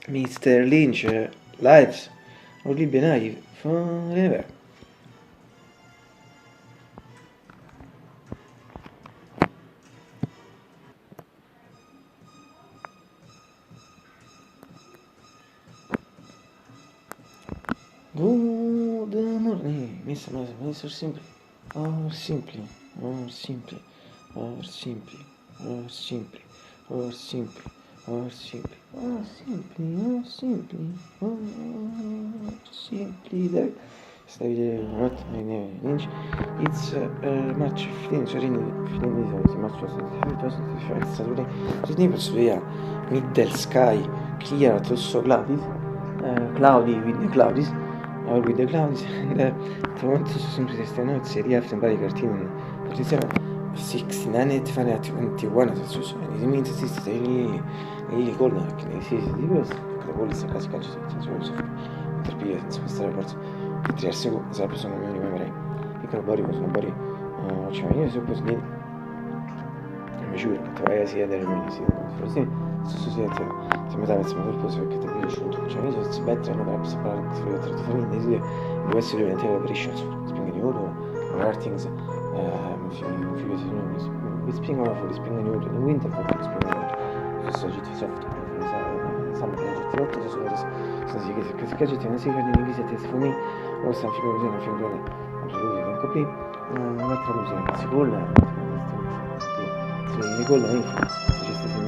Mr. Lynch lives only benign forever. Good morning, Mr. Simply, or simply, or simply, or simply, or simply, or simply, or simply, or simply, or simply, or simply there. Stavi not Lynch. It's March 15, så rinner til March 2025. Rinner via Middle Sky, clear also cloudy with the clouds. Or with the clouds, and want to simply stand out, say, after body cartoon, 47, 69, 21, and it means it's really cold, like, this is the whole is a classical interpretation, so questa report, 3 secondi, sarebbe sono miei memory, piccolo body was nobody, cioè, io suppose che, mi giuro, che vai sia delle mie, sì, se mi dà il purpose perché ti piace tutto, cioè io si better and perhaps products for your training these the West oriented operations spring in Europe or things we spring over for the spring in Europe in winter for the spring in Europe so GT soft some GT 8 sono che gadget non si guarda in visita for me o sta figura una figura lui non copì un'altra cosa si vuole si ricolla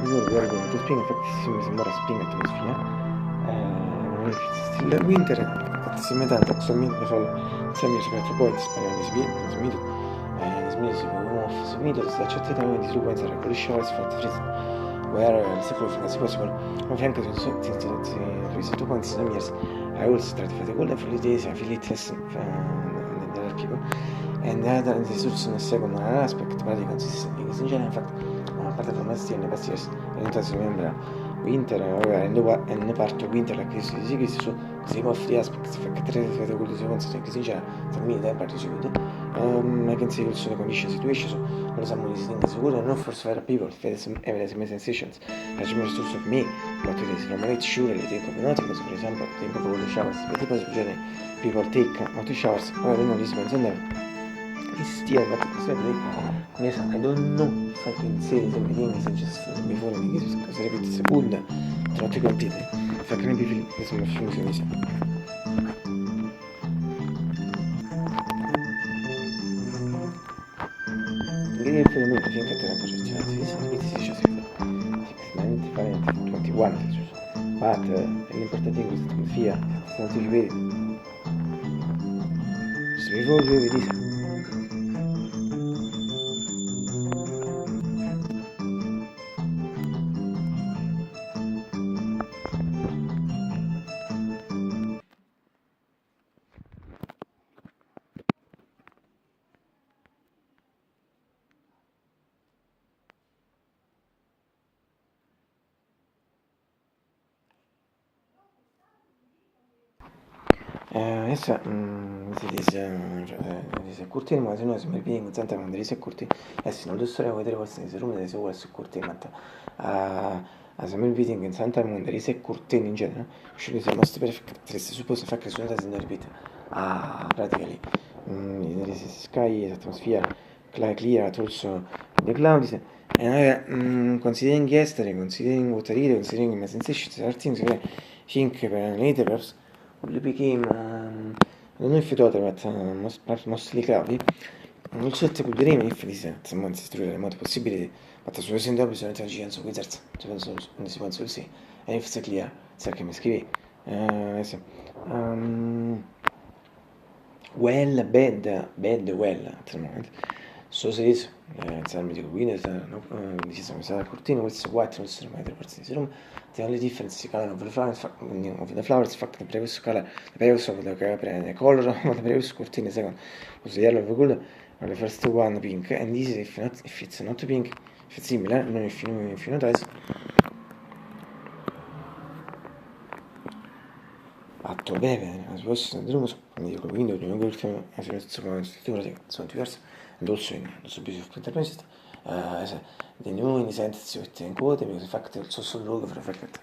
to spring infatti mi sembra spring atmosfera il winter si mette attualmente semi spectral points smedio smedio sta accettando di sequenza con showers for freeze where the sacrifice possible of anche se tu points in years I also try to find the golden for the days I feel it nell'archivio and the other resource in a second aspect but consistently because in general in fact apart from last year in the past years I don't remember winter and part of winter like this is so così of the aspects factory the good sequence like in general for me that part is good I can see also the condition situation so for example these things good and not for other people evidence my sensations as most of me what it is normally sure I think of nothing because for example think of all the showers but tipo succede people take out the showers or non li spendono still but yes, I don't know if I can say the beginning just before I guess because I repeat seconda tra tutti quanti fa che ne bivi sono funzioni Gli riferimenti finché te la posizione si dice 21 but l'importante è questa atmosfera se non ti vedi se vi voglio vedere adesso si curtire ma se no si mi viene in tanta quando si curtire adesso non lo so vedere queste si rume si vuole su curtire ma se mi viene in tanta quando si curtire in genere ci si mostra perfetto se suppose fa che suona da ripete pratically there is sky atmosphere clear also the clouds and considering yesterday considering what I read considering my sensations there are things that I think later perhaps will became I don't know if you thought about mostly cloudy non so se vedremo if someone si istruire in modo possibile ma solo se dopo bisogna interagire con wizards cioè penso non si penso sì e if it's clear sai che mi scrivi well bad well at the moment so says insomma dico quindi diciamo se la cortina questo white non si mai parti di room the only difference is color of the flowers fact the previous color the previous of the color of the previous cortina second was the yellow gold or the first one pink and this is if it's not pink if it's similar non if you notice fatto bene as was the room quindi dico quindi ognuno ultimo sono diverse and also in the piece of interpretation the new in the sentence with in quote because the fact it's also logo for the fact that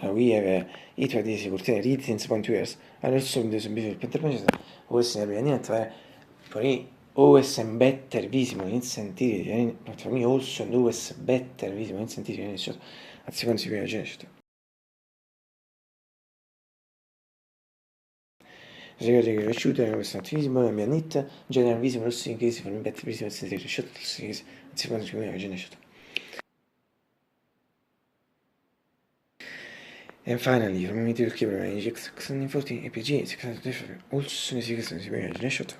we have it by these curtain readings point years and also in the before Peter was never niente poi always better visible in sentire for me also always better visible in sentire in shot a seconda si viene shot Segreto che cresciuto è questo visible la mia nit general visible also in case for me better visible in sentire shot a seconda si viene shot. And finally, from me to the keyboard range, 640 APG, 600 different, also 600 imagine shot.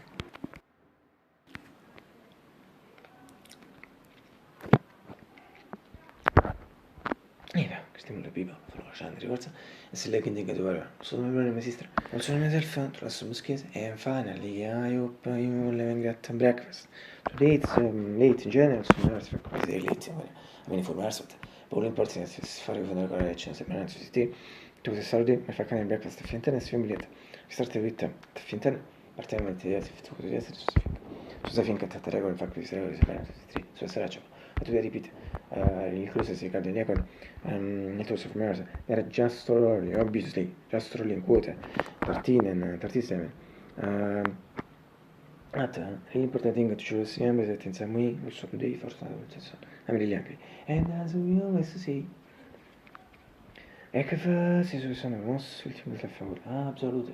Questi molto people, sono lasciando ricorsa, e se lei quindi che doveva, sono me e mia sister, also myself, trust muskies, and finally, I hope you will get breakfast. Today it's late in general, so I'm not very late, I mean for myself, but all important is fare con la correction, se non si ti, tu sei salute, e fa cane breakfast, fintan e svegli biglietto, starte with fintan, partiamo di essere fatto di essere su finché te regole fa questi regole, se non si su saraccio, e tu ripeti, il cruise si cade in econ, Networks of Mars era just early, obviously, just early in quote, 13 and 37. At really important thing to choose members that in some way also today for I'm really angry. And as we always say, ecco fa si sono mosse ultimo del favore. Absolute,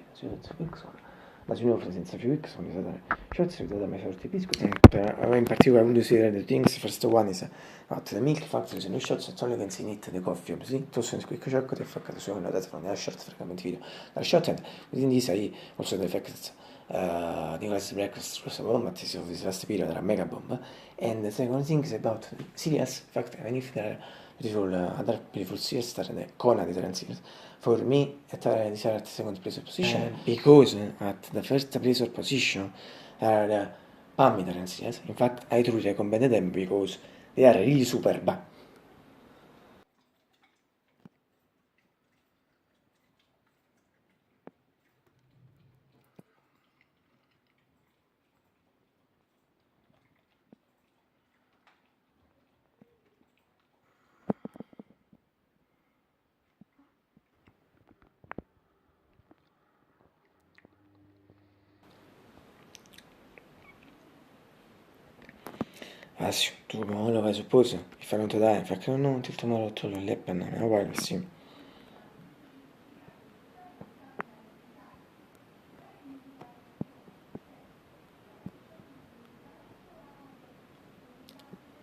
la signora senza più X come stata shots with the forti biscuits in particular one of the things first one is at the milk factory no shots at only can see it the coffee sì tu sei quick chocolate e faccato su una data from the short frequent video la shot and within this I also the effects Nicholas breakfast was a bomb at this of this last period era mega bomb and the second thing is about serious fact even if there are beautiful other beautiful series that the Conan different series for me at the second place position because at the first place or position are the Pammy different series in fact I truly recommend them because they are really superb. Asio, tu come lo vai suppose? Mi fanno dare, perché non ti tomorrow to Leppen, ma guarda, sì.